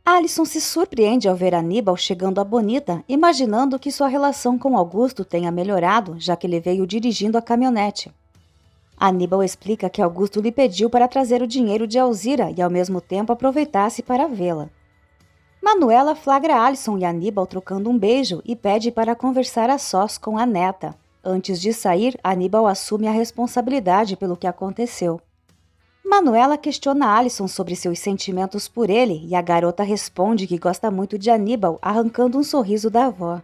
Alison se surpreende ao ver Aníbal chegando à Bonita, imaginando que sua relação com Augusto tenha melhorado, já que ele veio dirigindo a caminhonete. Aníbal explica que Augusto lhe pediu para trazer o dinheiro de Alzira e ao mesmo tempo aproveitasse para vê-la. Manuela flagra Alison e Aníbal trocando um beijo e pede para conversar a sós com a neta. Antes de sair, Aníbal assume a responsabilidade pelo que aconteceu. Manuela questiona Alison sobre seus sentimentos por ele e a garota responde que gosta muito de Aníbal, arrancando um sorriso da avó.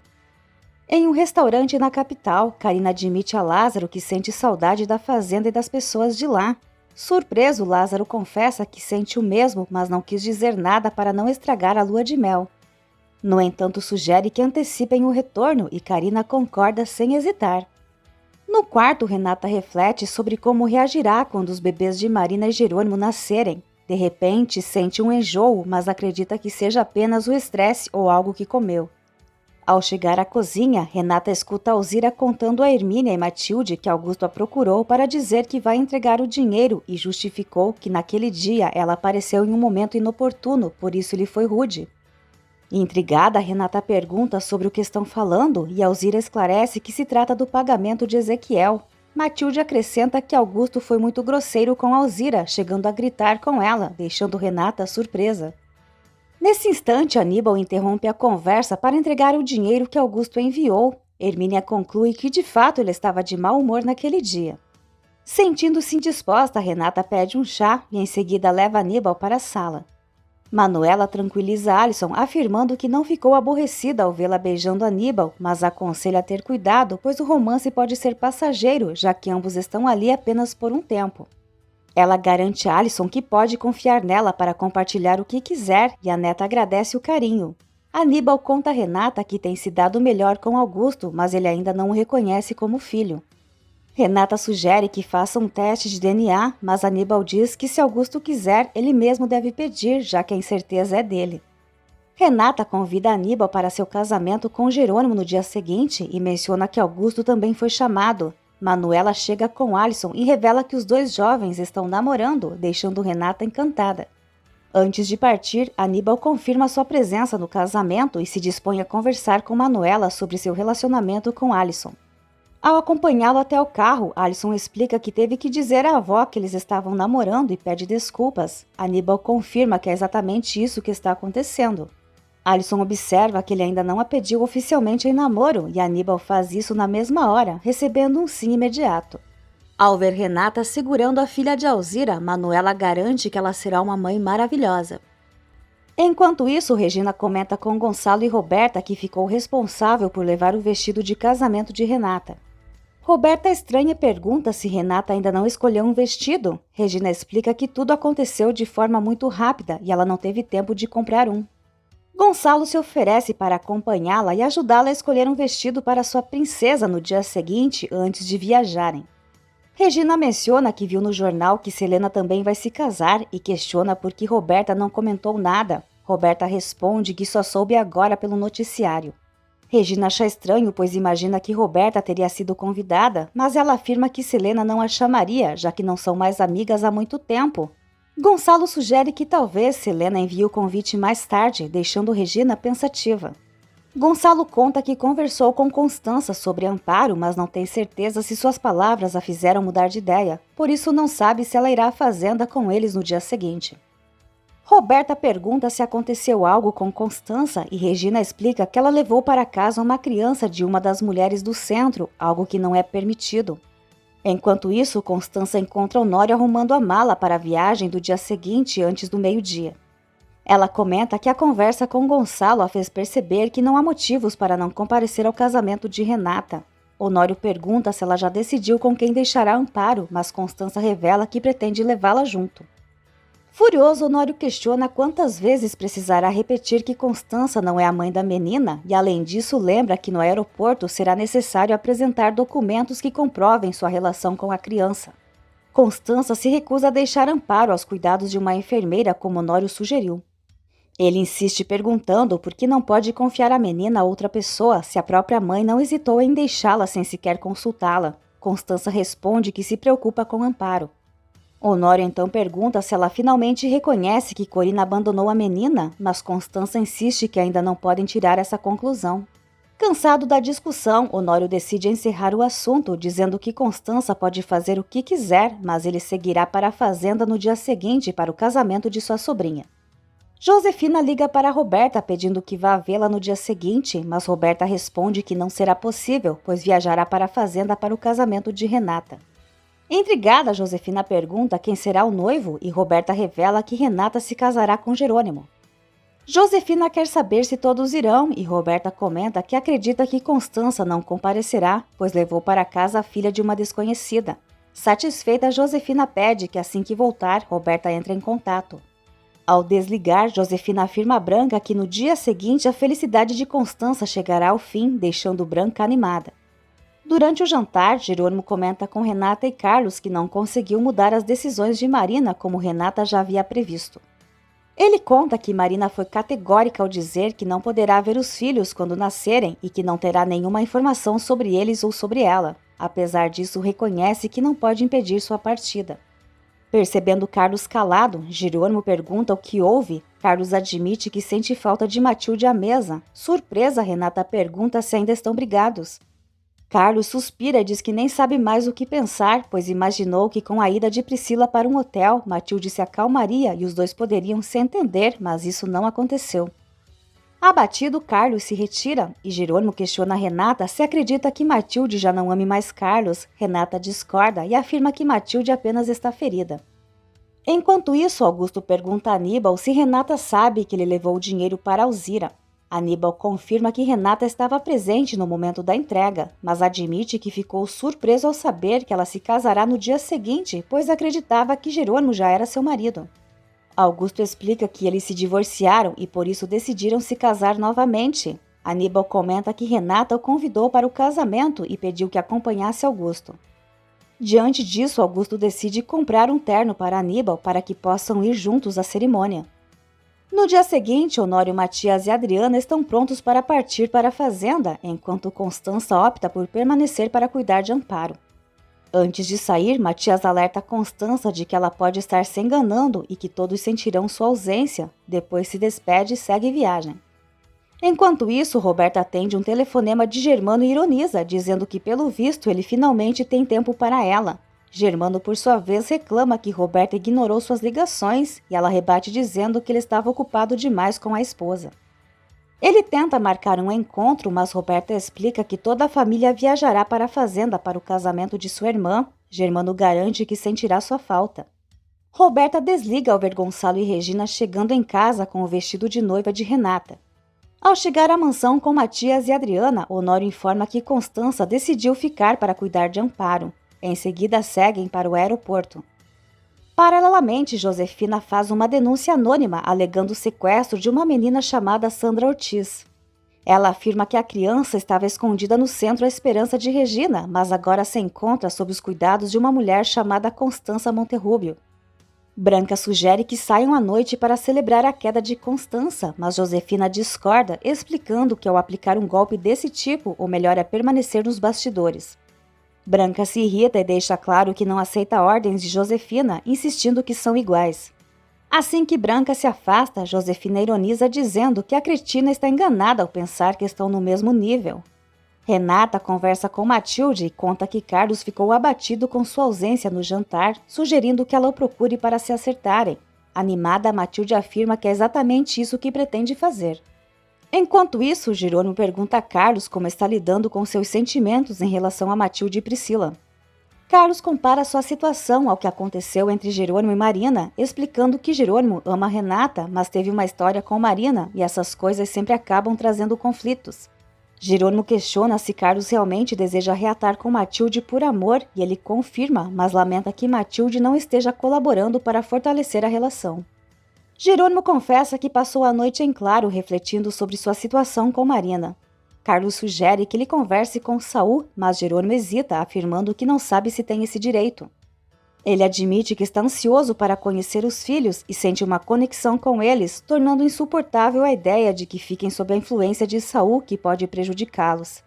Em um restaurante na capital, Karina admite a Lázaro que sente saudade da fazenda e das pessoas de lá. Surpreso, Lázaro confessa que sente o mesmo, mas não quis dizer nada para não estragar a lua de mel. No entanto, sugere que antecipem o retorno e Karina concorda sem hesitar. No quarto, Renata reflete sobre como reagirá quando os bebês de Marina e Jerônimo nascerem. De repente, sente um enjoo, mas acredita que seja apenas o estresse ou algo que comeu. Ao chegar à cozinha, Renata escuta Alzira contando a Hermínia e Matilde que Augusto a procurou para dizer que vai entregar o dinheiro e justificou que naquele dia ela apareceu em um momento inoportuno, por isso lhe foi rude. Intrigada, Renata pergunta sobre o que estão falando e Alzira esclarece que se trata do pagamento de Ezequiel. Matilde acrescenta que Augusto foi muito grosseiro com Alzira, chegando a gritar com ela, deixando Renata surpresa. Nesse instante, Aníbal interrompe a conversa para entregar o dinheiro que Augusto enviou. Hermínia conclui que de fato ele estava de mau humor naquele dia. Sentindo-se indisposta, Renata pede um chá e em seguida leva Aníbal para a sala. Manuela tranquiliza Alison, afirmando que não ficou aborrecida ao vê-la beijando Aníbal, mas aconselha a ter cuidado, pois o romance pode ser passageiro, já que ambos estão ali apenas por um tempo. Ela garante a Alison que pode confiar nela para compartilhar o que quiser e a neta agradece o carinho. Aníbal conta a Renata que tem se dado melhor com Augusto, mas ele ainda não o reconhece como filho. Renata sugere que faça um teste de DNA, mas Aníbal diz que se Augusto quiser, ele mesmo deve pedir, já que a incerteza é dele. Renata convida Aníbal para seu casamento com Jerônimo no dia seguinte e menciona que Augusto também foi chamado. Manuela chega com Alison e revela que os dois jovens estão namorando, deixando Renata encantada. Antes de partir, Aníbal confirma sua presença no casamento e se dispõe a conversar com Manuela sobre seu relacionamento com Alison. Ao acompanhá-lo até o carro, Alison explica que teve que dizer à avó que eles estavam namorando e pede desculpas. Aníbal confirma que é exatamente isso que está acontecendo. Alison observa que ele ainda não a pediu oficialmente em namoro e Aníbal faz isso na mesma hora, recebendo um sim imediato. Ao ver Renata segurando a filha de Alzira, Manuela garante que ela será uma mãe maravilhosa. Enquanto isso, Regina comenta com Gonçalo e Roberta que ficou responsável por levar o vestido de casamento de Renata. Roberta estranha e pergunta se Renata ainda não escolheu um vestido. Regina explica que tudo aconteceu de forma muito rápida e ela não teve tempo de comprar um. Gonçalo se oferece para acompanhá-la e ajudá-la a escolher um vestido para sua princesa no dia seguinte, antes de viajarem. Regina menciona que viu no jornal que Selena também vai se casar e questiona por que Roberta não comentou nada. Roberta responde que só soube agora pelo noticiário. Regina acha estranho, pois imagina que Roberta teria sido convidada, mas ela afirma que Selena não a chamaria, já que não são mais amigas há muito tempo. Gonçalo sugere que talvez Selena envie o convite mais tarde, deixando Regina pensativa. Gonçalo conta que conversou com Constança sobre Amparo, mas não tem certeza se suas palavras a fizeram mudar de ideia, por isso não sabe se ela irá à fazenda com eles no dia seguinte. Roberta pergunta se aconteceu algo com Constança e Regina explica que ela levou para casa uma criança de uma das mulheres do centro, algo que não é permitido. Enquanto isso, Constança encontra Honório arrumando a mala para a viagem do dia seguinte antes do meio-dia. Ela comenta que a conversa com Gonçalo a fez perceber que não há motivos para não comparecer ao casamento de Renata. Honório pergunta se ela já decidiu com quem deixará Amparo, mas Constança revela que pretende levá-la junto. Furioso, Honório questiona quantas vezes precisará repetir que Constança não é a mãe da menina e, além disso, lembra que no aeroporto será necessário apresentar documentos que comprovem sua relação com a criança. Constança se recusa a deixar Amparo aos cuidados de uma enfermeira, como Honório sugeriu. Ele insiste perguntando por que não pode confiar a menina a outra pessoa se a própria mãe não hesitou em deixá-la sem sequer consultá-la. Constança responde que se preocupa com Amparo. Honório então pergunta se ela finalmente reconhece que Corina abandonou a menina, mas Constança insiste que ainda não podem tirar essa conclusão. Cansado da discussão, Honório decide encerrar o assunto, dizendo que Constança pode fazer o que quiser, mas ele seguirá para a fazenda no dia seguinte para o casamento de sua sobrinha. Josefina liga para Roberta pedindo que vá vê-la no dia seguinte, mas Roberta responde que não será possível, pois viajará para a fazenda para o casamento de Renata. Intrigada, Josefina pergunta quem será o noivo e Roberta revela que Renata se casará com Jerônimo. Josefina quer saber se todos irão e Roberta comenta que acredita que Constança não comparecerá, pois levou para casa a filha de uma desconhecida. Satisfeita, Josefina pede que assim que voltar, Roberta entre em contato. Ao desligar, Josefina afirma a Branca que no dia seguinte a felicidade de Constança chegará ao fim, deixando Branca animada. Durante o jantar, Jerônimo comenta com Renata e Carlos que não conseguiu mudar as decisões de Marina como Renata já havia previsto. Ele conta que Marina foi categórica ao dizer que não poderá ver os filhos quando nascerem e que não terá nenhuma informação sobre eles ou sobre ela. Apesar disso, reconhece que não pode impedir sua partida. Percebendo Carlos calado, Jerônimo pergunta o que houve. Carlos admite que sente falta de Matilde à mesa. Surpresa, Renata pergunta se ainda estão brigados. Carlos suspira e diz que nem sabe mais o que pensar, pois imaginou que com a ida de Priscila para um hotel, Matilde se acalmaria e os dois poderiam se entender, mas isso não aconteceu. Abatido, Carlos se retira e Jerônimo questiona Renata se acredita que Matilde já não ame mais Carlos. Renata discorda e afirma que Matilde apenas está ferida. Enquanto isso, Augusto pergunta a Aníbal se Renata sabe que ele levou o dinheiro para Alzira. Aníbal confirma que Renata estava presente no momento da entrega, mas admite que ficou surpreso ao saber que ela se casará no dia seguinte, pois acreditava que Jerônimo já era seu marido. Augusto explica que eles se divorciaram e por isso decidiram se casar novamente. Aníbal comenta que Renata o convidou para o casamento e pediu que acompanhasse Augusto. Diante disso, Augusto decide comprar um terno para Aníbal para que possam ir juntos à cerimônia. No dia seguinte, Honório, Matias e Adriana estão prontos para partir para a fazenda, enquanto Constança opta por permanecer para cuidar de Amparo. Antes de sair, Matias alerta Constança de que ela pode estar se enganando e que todos sentirão sua ausência. Depois se despede e segue viagem. Enquanto isso, Roberta atende um telefonema de Germano e ironiza, dizendo que pelo visto ele finalmente tem tempo para ela. Germano, por sua vez, reclama que Roberta ignorou suas ligações e ela rebate dizendo que ele estava ocupado demais com a esposa. Ele tenta marcar um encontro, mas Roberta explica que toda a família viajará para a fazenda para o casamento de sua irmã. Germano garante que sentirá sua falta. Roberta desliga ao ver Gonçalo e Regina chegando em casa com o vestido de noiva de Renata. Ao chegar à mansão com Matias e Adriana, Honório informa que Constança decidiu ficar para cuidar de Amparo. Em seguida, seguem para o aeroporto. Paralelamente, Josefina faz uma denúncia anônima alegando o sequestro de uma menina chamada Sandra Ortiz. Ela afirma que a criança estava escondida no centro à esperança de Regina, mas agora se encontra sob os cuidados de uma mulher chamada Constança Monterrubio. Branca sugere que saiam à noite para celebrar a queda de Constança, mas Josefina discorda, explicando que ao aplicar um golpe desse tipo, o melhor é permanecer nos bastidores. Branca se irrita e deixa claro que não aceita ordens de Josefina, insistindo que são iguais. Assim que Branca se afasta, Josefina ironiza dizendo que a Cristina está enganada ao pensar que estão no mesmo nível. Renata conversa com Matilde e conta que Carlos ficou abatido com sua ausência no jantar, sugerindo que ela o procure para se acertarem. Animada, Matilde afirma que é exatamente isso que pretende fazer. Enquanto isso, Jerônimo pergunta a Carlos como está lidando com seus sentimentos em relação a Matilde e Priscila. Carlos compara sua situação ao que aconteceu entre Jerônimo e Marina, explicando que Jerônimo ama Renata, mas teve uma história com Marina e essas coisas sempre acabam trazendo conflitos. Jerônimo questiona se Carlos realmente deseja reatar com Matilde por amor e ele confirma, mas lamenta que Matilde não esteja colaborando para fortalecer a relação. Jerônimo confessa que passou a noite em claro refletindo sobre sua situação com Marina. Carlos sugere que ele converse com Saul, mas Jerônimo hesita, afirmando que não sabe se tem esse direito. Ele admite que está ansioso para conhecer os filhos e sente uma conexão com eles, tornando insuportável a ideia de que fiquem sob a influência de Saul, que pode prejudicá-los.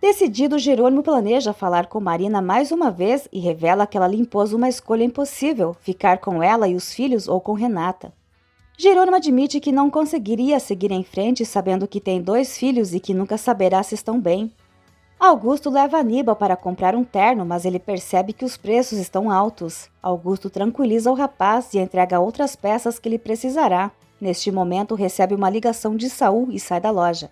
Decidido, Jerônimo planeja falar com Marina mais uma vez e revela que ela lhe impôs uma escolha impossível, ficar com ela e os filhos ou com Renata. Jerônimo admite que não conseguiria seguir em frente sabendo que tem 2 filhos e que nunca saberá se estão bem. Augusto leva Aníbal para comprar um terno, mas ele percebe que os preços estão altos. Augusto tranquiliza o rapaz e entrega outras peças que ele precisará. Neste momento, recebe uma ligação de Saul e sai da loja.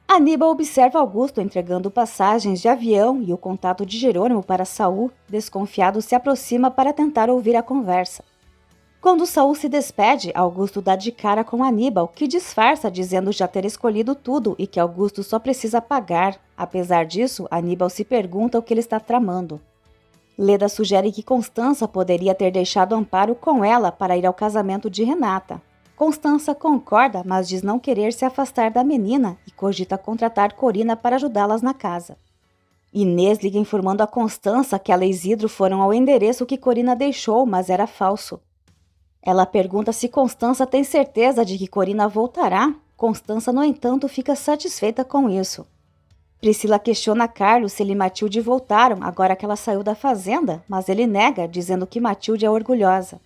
Aníbal observa Augusto entregando passagens de avião e o contato de Jerônimo para Saul, desconfiado, se aproxima para tentar ouvir a conversa. Quando Saul se despede, Augusto dá de cara com Aníbal, que disfarça dizendo já ter escolhido tudo e que Augusto só precisa pagar. Apesar disso, Aníbal se pergunta o que ele está tramando. Leda sugere que Constança poderia ter deixado Amparo com ela para ir ao casamento de Renata. Constança concorda, mas diz não querer se afastar da menina e cogita contratar Corina para ajudá-las na casa. Inês liga informando a Constança que ela e Isidro foram ao endereço que Corina deixou, mas era falso. Ela pergunta se Constança tem certeza de que Corina voltará. Constança, no entanto, fica satisfeita com isso. Priscila questiona Carlos se ele e Matilde voltaram agora que ela saiu da fazenda, mas ele nega, dizendo que Matilde é orgulhosa.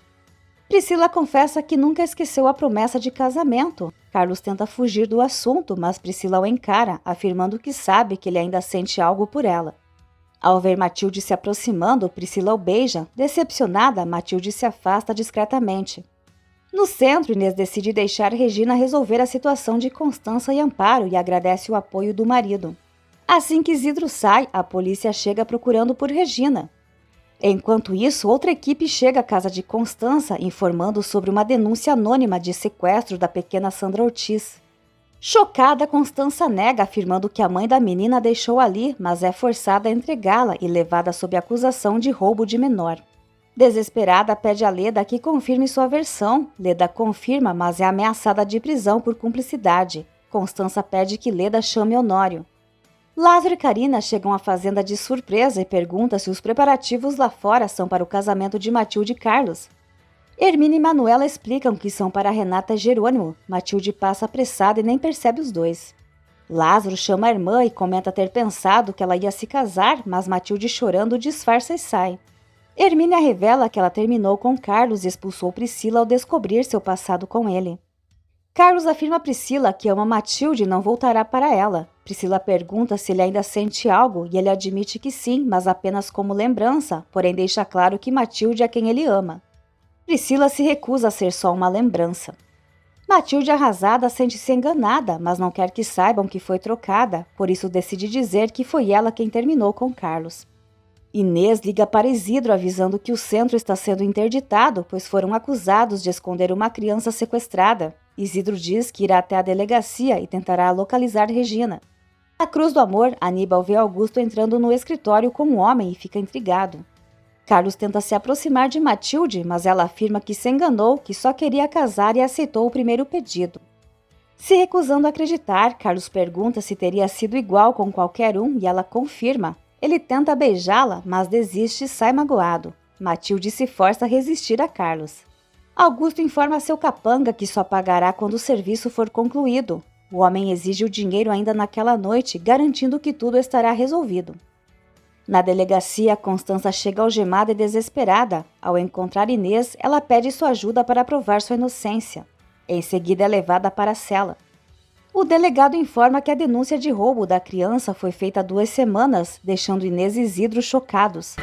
Priscila confessa que nunca esqueceu a promessa de casamento. Carlos tenta fugir do assunto, mas Priscila o encara, afirmando que sabe que ele ainda sente algo por ela. Ao ver Matilde se aproximando, Priscila o beija. Decepcionada, Matilde se afasta discretamente. No centro, Inês decide deixar Regina resolver a situação de Constança e Amparo e agradece o apoio do marido. Assim que Isidro sai, a polícia chega procurando por Regina. Enquanto isso, outra equipe chega à casa de Constança, informando sobre uma denúncia anônima de sequestro da pequena Sandra Ortiz. Chocada, Constança nega, afirmando que a mãe da menina a deixou ali, mas é forçada a entregá-la e levada sob acusação de roubo de menor. Desesperada, pede a Leda que confirme sua versão. Leda confirma, mas é ameaçada de prisão por cumplicidade. Constança pede que Leda chame Honório. Lázaro e Carina chegam à fazenda de surpresa e perguntam se os preparativos lá fora são para o casamento de Matilde e Carlos. Hermínia e Manuela explicam que são para Renata e Jerônimo. Matilde passa apressada e nem percebe os dois. Lázaro chama a irmã e comenta ter pensado que ela ia se casar, mas Matilde, chorando, disfarça e sai. Hermínia revela que ela terminou com Carlos e expulsou Priscila ao descobrir seu passado com ele. Carlos afirma a Priscila que ama Matilde e não voltará para ela. Priscila pergunta se ele ainda sente algo e ele admite que sim, mas apenas como lembrança, porém deixa claro que Matilde é quem ele ama. Priscila se recusa a ser só uma lembrança. Matilde, arrasada, sente-se enganada, mas não quer que saibam que foi trocada, por isso decide dizer que foi ela quem terminou com Carlos. Inês liga para Isidro avisando que o centro está sendo interditado, pois foram acusados de esconder uma criança sequestrada. Isidro diz que irá até a delegacia e tentará localizar Regina. Na Cruz do Amor, Aníbal vê Augusto entrando no escritório com um homem e fica intrigado. Carlos tenta se aproximar de Matilde, mas ela afirma que se enganou, que só queria casar e aceitou o primeiro pedido. Se recusando a acreditar, Carlos pergunta se teria sido igual com qualquer um e ela confirma. Ele tenta beijá-la, mas desiste e sai magoado. Matilde se força a resistir a Carlos. Augusto informa seu capanga que só pagará quando o serviço for concluído. O homem exige o dinheiro ainda naquela noite, garantindo que tudo estará resolvido. Na delegacia, Constança chega algemada e desesperada. Ao encontrar Inês, ela pede sua ajuda para provar sua inocência. Em seguida, é levada para a cela. O delegado informa que a denúncia de roubo da criança foi feita há 2 semanas, deixando Inês e Isidro chocados.